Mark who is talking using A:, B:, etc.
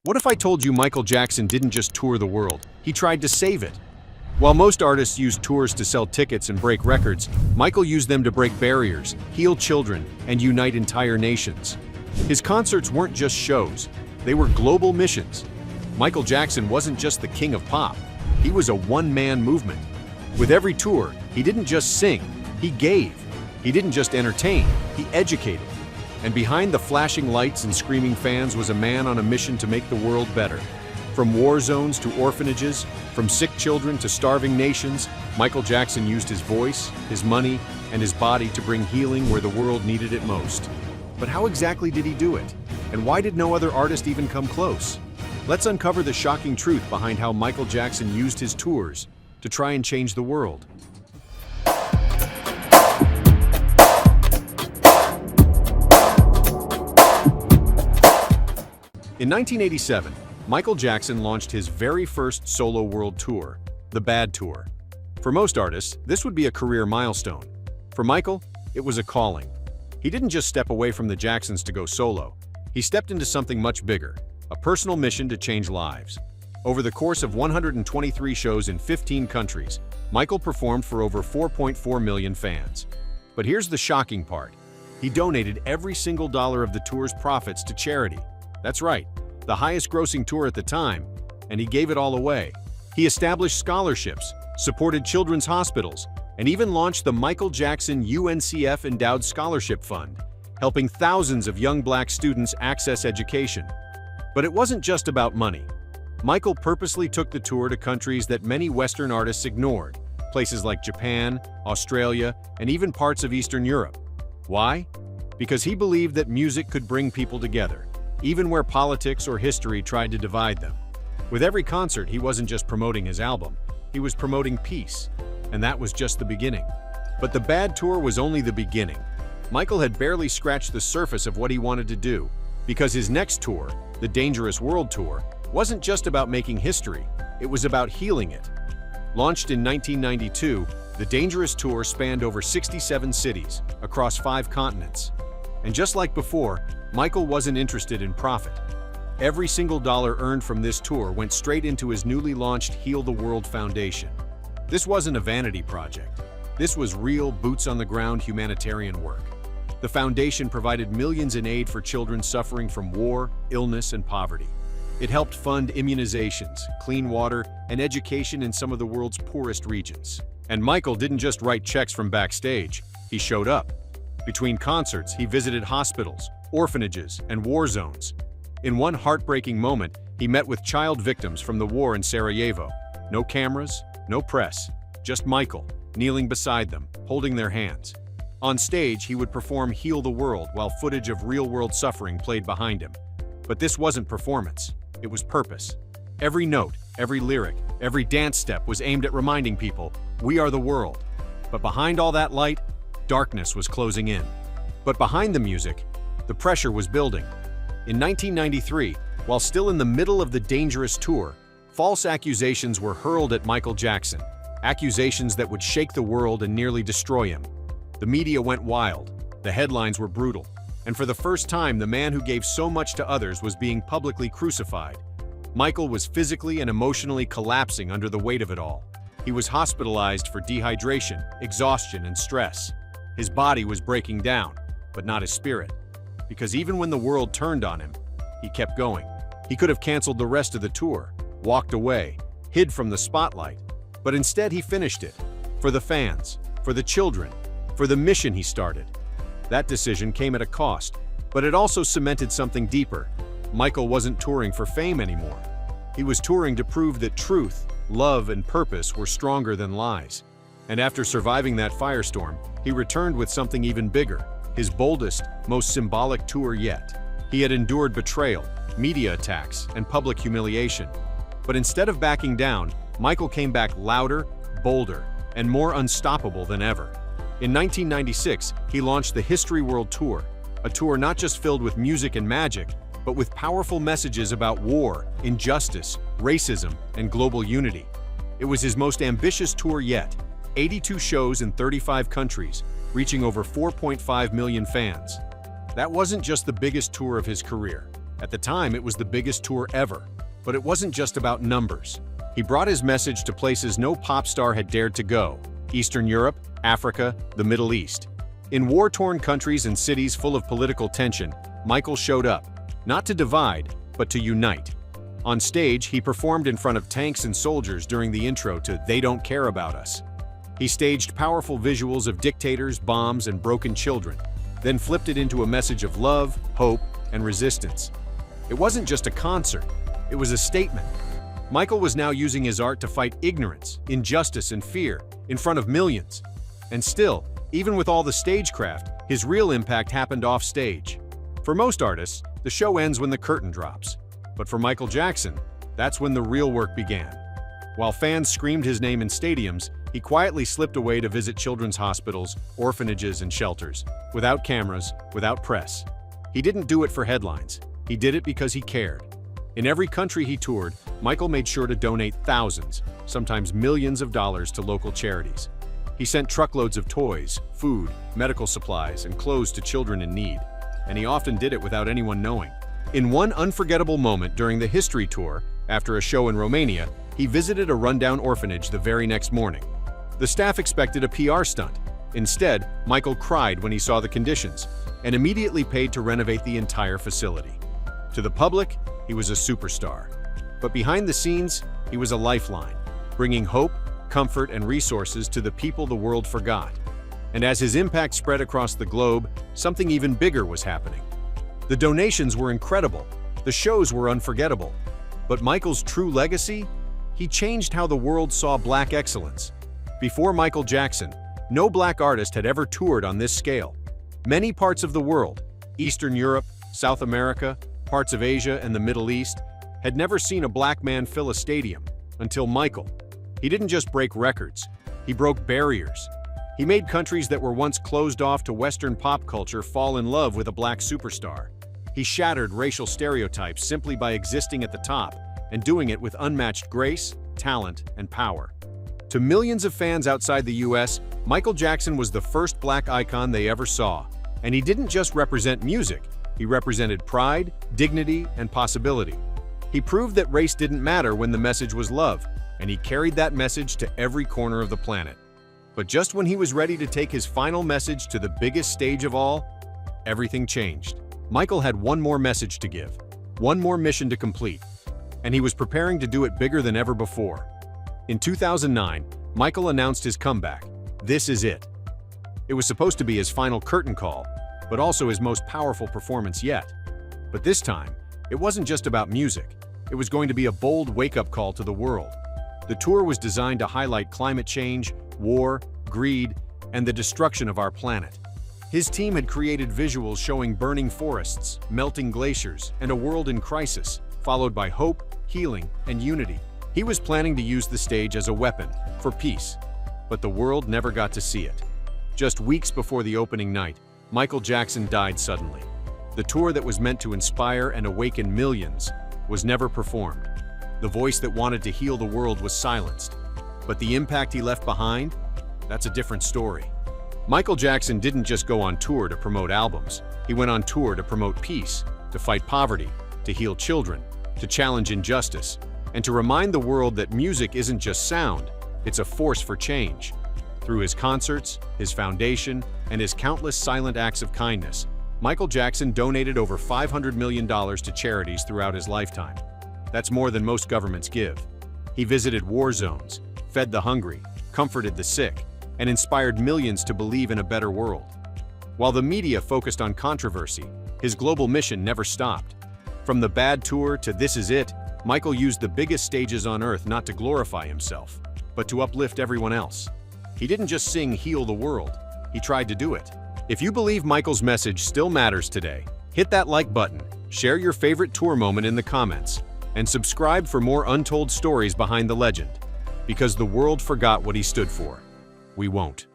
A: What if I told you Michael Jackson didn't just tour the world, he tried to save it? While most artists use tours to sell tickets and break records, Michael used them to break barriers, heal children, and unite entire nations. His concerts weren't just shows, they were global missions. Michael Jackson wasn't just the king of pop, he was a one-man movement. With every tour, he didn't just sing, he gave. He didn't just entertain, he educated. And behind the flashing lights and screaming fans was a man on a mission to make the world better. From war zones to orphanages, from sick children to starving nations, Michael Jackson used his voice, his money, and his body to bring healing where the world needed it most. But how exactly did he do it? And why did no other artist even come close? Let's uncover the shocking truth behind how Michael Jackson used his tours to try and change the world. In 1987, Michael Jackson launched his very first solo world tour, the Bad Tour. For most artists, this would be a career milestone. For Michael, it was a calling. He didn't just step away from the Jacksons to go solo. He stepped into something much bigger, a personal mission to change lives. Over the course of 123 shows in 15 countries, Michael performed for over 4.4 million fans. But here's the shocking part. He donated every single dollar of the tour's profits to charity. That's right, the highest-grossing tour at the time, and he gave it all away. He established scholarships, supported children's hospitals, and even launched the Michael Jackson UNCF Endowed Scholarship Fund, helping thousands of young black students access education. But it wasn't just about money. Michael purposely took the tour to countries that many Western artists ignored, places like Japan, Australia, and even parts of Eastern Europe. Why? Because he believed that music could bring people together, even where politics or history tried to divide them. With every concert, he wasn't just promoting his album, he was promoting peace. And that was just the beginning. But the Bad Tour was only the beginning. Michael had barely scratched the surface of what he wanted to do, because his next tour, the Dangerous World Tour, wasn't just about making history, it was about healing it. Launched in 1992, the Dangerous Tour spanned over 67 cities, across 5 continents. And just like before, Michael wasn't interested in profit. Every single dollar earned from this tour went straight into his newly launched Heal the World Foundation. This wasn't a vanity project. This was real, boots-on-the-ground humanitarian work. The foundation provided millions in aid for children suffering from war, illness, and poverty. It helped fund immunizations, clean water, and education in some of the world's poorest regions. And Michael didn't just write checks from backstage, he showed up. Between concerts, he visited hospitals, orphanages, and war zones. In one heartbreaking moment, he met with child victims from the war in Sarajevo. No cameras, no press, just Michael, kneeling beside them, holding their hands. On stage, he would perform Heal the World while footage of real-world suffering played behind him. But this wasn't performance, it was purpose. Every note, every lyric, every dance step was aimed at reminding people, we are the world. But behind all that light, darkness was closing in. But behind the music, the pressure was building. In 1993, while still in the middle of the Dangerous Tour, false accusations were hurled at Michael Jackson, accusations that would shake the world and nearly destroy him. The media went wild, the headlines were brutal, and for the first time, the man who gave so much to others was being publicly crucified. Michael was physically and emotionally collapsing under the weight of it all. He was hospitalized for dehydration, exhaustion, and stress. His body was breaking down, but not his spirit. Because even when the world turned on him, he kept going. He could have canceled the rest of the tour, walked away, hid from the spotlight, but instead he finished it. For the fans, for the children, for the mission he started. That decision came at a cost, but it also cemented something deeper. Michael wasn't touring for fame anymore. He was touring to prove that truth, love, and purpose were stronger than lies. And after surviving that firestorm, he returned with something even bigger, his boldest, most symbolic tour yet. He had endured betrayal, media attacks, and public humiliation. But instead of backing down, Michael came back louder, bolder, and more unstoppable than ever. In 1996, he launched the History World Tour, a tour not just filled with music and magic, but with powerful messages about war, injustice, racism, and global unity. It was his most ambitious tour yet, 82 shows in 35 countries, reaching over 4.5 million fans. That wasn't just the biggest tour of his career. At the time, it was the biggest tour ever. But it wasn't just about numbers. He brought his message to places no pop star had dared to go: Eastern Europe, Africa, the Middle East. In war-torn countries and cities full of political tension, Michael showed up, not to divide, but to unite. On stage, he performed in front of tanks and soldiers during the intro to "They Don't Care About Us." He staged powerful visuals of dictators, bombs, and broken children, then flipped it into a message of love, hope, and resistance. It wasn't just a concert, it was a statement. Michael was now using his art to fight ignorance, injustice, and fear in front of millions. And still, even with all the stagecraft, his real impact happened off stage. For most artists, the show ends when the curtain drops. But for Michael Jackson, that's when the real work began. While fans screamed his name in stadiums, he quietly slipped away to visit children's hospitals, orphanages, and shelters, without cameras, without press. He didn't do it for headlines. He did it because he cared. In every country he toured, Michael made sure to donate thousands, sometimes millions of dollars to local charities. He sent truckloads of toys, food, medical supplies, and clothes to children in need, and he often did it without anyone knowing. In one unforgettable moment during the History Tour, after a show in Romania, he visited a rundown orphanage the very next morning. The staff expected a PR stunt. Instead, Michael cried when he saw the conditions, and immediately paid to renovate the entire facility. To the public, he was a superstar. But behind the scenes, he was a lifeline, bringing hope, comfort, and resources to the people the world forgot. And as his impact spread across the globe, something even bigger was happening. The donations were incredible, the shows were unforgettable. But Michael's true legacy? He changed how the world saw Black excellence. Before Michael Jackson, no Black artist had ever toured on this scale. Many parts of the world, Eastern Europe, South America, parts of Asia, and the Middle East, had never seen a Black man fill a stadium, until Michael. He didn't just break records, he broke barriers. He made countries that were once closed off to Western pop culture fall in love with a Black superstar. He shattered racial stereotypes simply by existing at the top, and doing it with unmatched grace, talent, and power. To millions of fans outside the US, Michael Jackson was the first Black icon they ever saw. And he didn't just represent music, he represented pride, dignity, and possibility. He proved that race didn't matter when the message was love, and he carried that message to every corner of the planet. But just when he was ready to take his final message to the biggest stage of all, everything changed. Michael had one more message to give, one more mission to complete, and he was preparing to do it bigger than ever before. In 2009, Michael announced his comeback, "This Is It." It was supposed to be his final curtain call, but also his most powerful performance yet. But this time, it wasn't just about music. It was going to be a bold wake-up call to the world. The tour was designed to highlight climate change, war, greed, and the destruction of our planet. His team had created visuals showing burning forests, melting glaciers, and a world in crisis, followed by hope, healing, and unity. He was planning to use the stage as a weapon for peace, but the world never got to see it. Just weeks before the opening night, Michael Jackson died suddenly. The tour that was meant to inspire and awaken millions was never performed. The voice that wanted to heal the world was silenced. But the impact he left behind? That's a different story. Michael Jackson didn't just go on tour to promote albums. He went on tour to promote peace, to fight poverty, to heal children, to challenge injustice, and to remind the world that music isn't just sound, it's a force for change. Through his concerts, his foundation, and his countless silent acts of kindness, Michael Jackson donated over $500 million to charities throughout his lifetime. That's more than most governments give. He visited war zones, fed the hungry, comforted the sick, and inspired millions to believe in a better world. While the media focused on controversy, his global mission never stopped. From the Bad Tour to This Is It, Michael used the biggest stages on Earth not to glorify himself, but to uplift everyone else. He didn't just sing "Heal the World," he tried to do it. If you believe Michael's message still matters today, hit that like button, share your favorite tour moment in the comments, and subscribe for more untold stories behind the legend. Because the world forgot what he stood for. We won't.